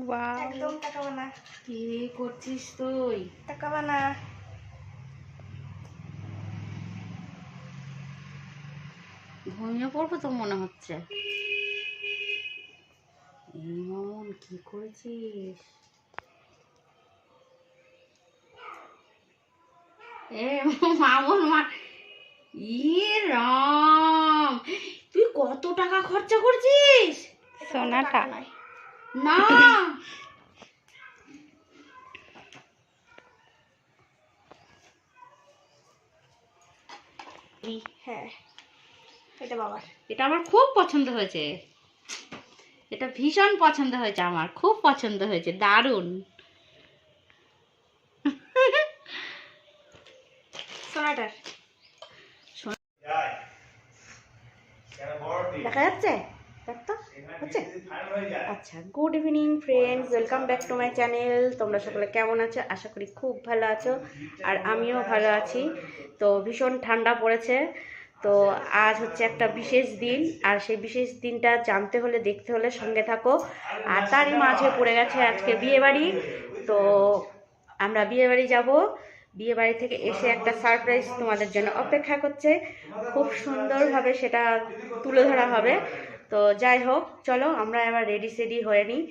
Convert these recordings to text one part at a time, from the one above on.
Wow, একদম তাকাবা না। কি করছিস তুই? তাকাবা না। ঘুমিয়ে পড়বো তো মনে হচ্ছে। এই মামুন কি করেছিস? এ মামুন মা, ইয়ে রাম, তুই কত টাকা খরচা করছিস? সোনাটা টাকা নয়। না হ্যাঁ, এটা বাবার। এটা আমার খুব পছন্দ হয়েছে, এটা ভীষণ পছন্দ হয়েছে, আমার খুব পছন্দ হয়েছে, দারুণ। সোনাটার দেখা যাচ্ছে? দেখ তো, হচ্ছে? আচ্ছা, good evening friends, welcome back to my channel. তোমরা সকলে কেমন আছো? আশা করি খুব ভালো আছো, আর আমিও ভালো আছি। তো ভীষণ ঠান্ডা পড়েছে, তো আজ হচ্ছে একটা বিশেষ দিন, আর সেই বিশেষ দিনটা জানতে হলে, দেখতে হলে সঙ্গে থাকো। আর তারই মাঝে পড়ে গেছে আজকে বিয়ে বাড়ি। তো আমরা বিয়ে বাড়ি যাবো, বিয়ে বাড়ি থেকে এসে একটা সারপ্রাইজ তোমাদের জন্য অপেক্ষা করছে। খুব সুন্দরভাবে সেটা তুলে ধরা হবে। তো যাই হোক, চলো আমরা এবার রেডি সেডি হয়ে নিই।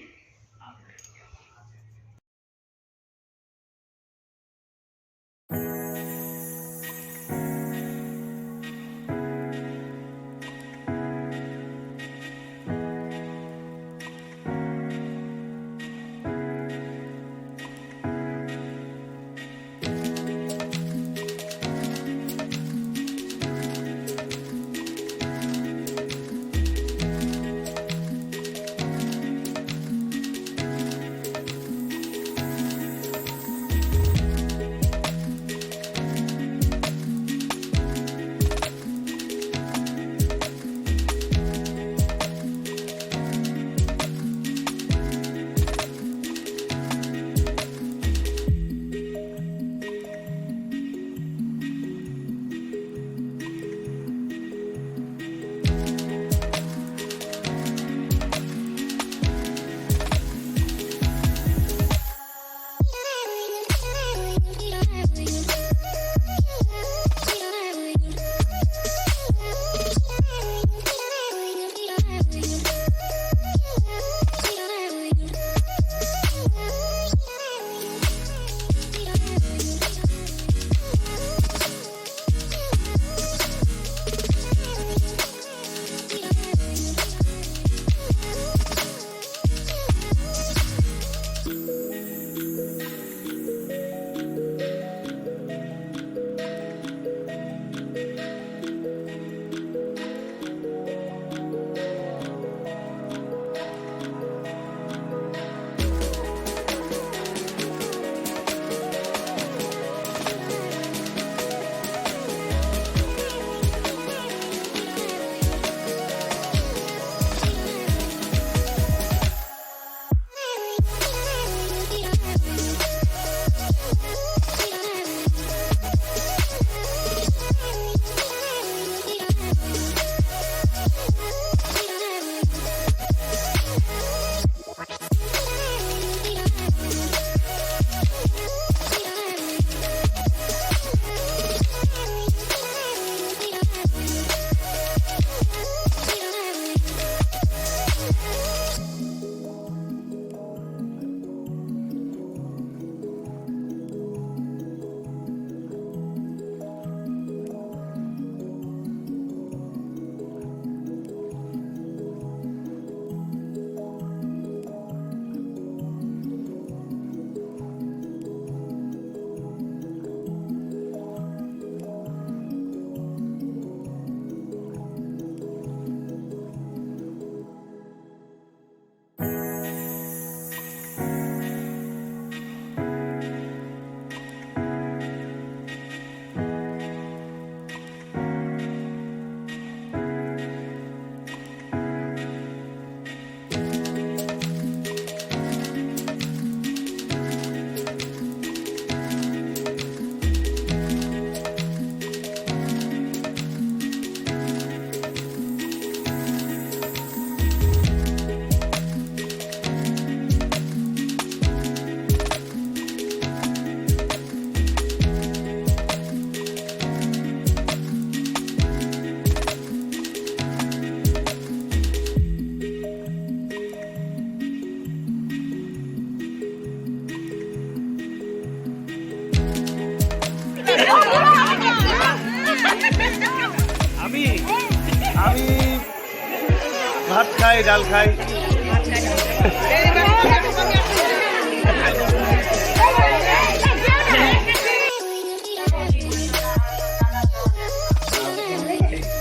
ভাত খাই ডাল খাই।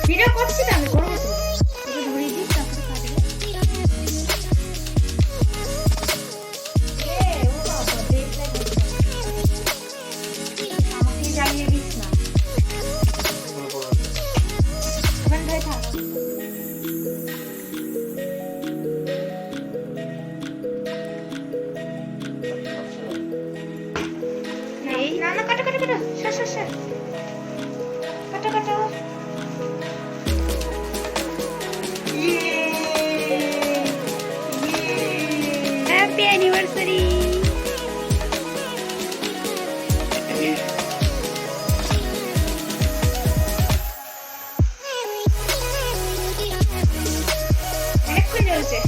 ভিডিও করছি না আমি, করবো তো। একটু ধরিয়ে দিই, তারপরে কাটবো। ও বাবা, দেখলে আমাকে জ্বালিয়ে দিস না। ওখানে ধরে থাক। এই না না, কাটো কাটো কাটো, সর সর সর, কাটো কাটো। Happy anniversary. অনেকক্ষণ চলছে।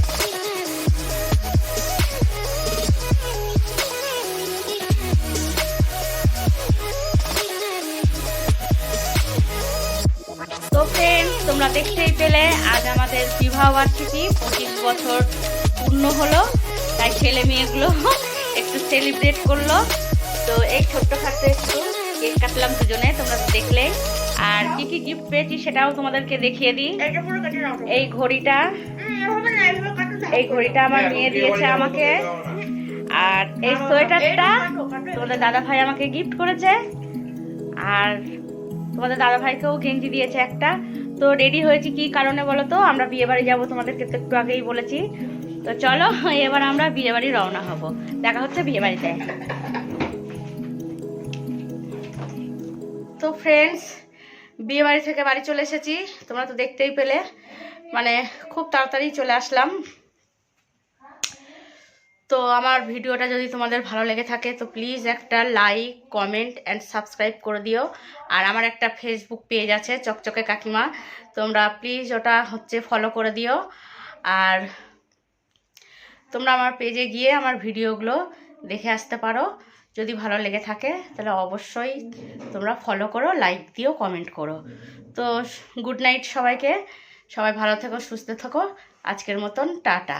তো ফ্রেন্ডস, তোমরা দেখতেই পেলে আজ আমাদের বিবাহ বার্ষিকী 25 বছর পূর্ণ হলো, তাই ছেলে মেয়েগুলো একটু সেলিব্রেট করলো। তো এই ছোট্টখাটো একটু কেক কাটলাম দুজনে, তোমরা তো দেখলে। আর কি কি গিফট পেয়েছি সেটাও তোমাদেরকে দেখিয়ে দিই। এই ঘড়িটা, এই ঘড়িটা আমার মেয়ে দিয়েছে আমাকে। আর এই সোয়েটারটা তোমাদের দাদা ভাই আমাকে গিফট করেছে। আর তোমাদের দাদা ভাইকেও গেঞ্জি দিয়েছে একটা। তো রেডি হয়েছি কি কারণে বলো তো? আমরা বিয়ে বাড়ি যাবো, তোমাদেরকে তো একটু আগেই বলেছি। তো চলো এবার আমরা বিয়ে বাড়ি রওনা হব। দেখা হচ্ছে বিয়ে বাড়িতে। তো ফ্রেন্ডস, বিয়ে বাড়ি থেকে বাড়ি চলে এসেছি, তোমরা তো দেখতেই পেলে। মানে খুব তাড়াতাড়ি চলে আসলাম। তো আমার ভিডিওটা যদি তোমাদের ভালো লেগে থাকে তো প্লিজ একটা লাইক, কমেন্ট অ্যান্ড সাবস্ক্রাইব করে দিও। আর আমার একটা ফেসবুক পেজ আছে চকচকে কাকিমা, তোমরা প্লিজ ওটা হচ্ছে ফলো করে দিও। আর তোমরা আমার পেজে গিয়ে আমার ভিডিওগুলো দেখে আসতে পারো। যদি ভালো লেগে থাকে তাহলে অবশ্যই তোমরা ফলো করো, লাইক দিও, কমেন্ট করো। তো গুড নাইট সবাইকে, সবাই ভালো থেকো, সুস্থ থেকো। আজকের মতন টাটা।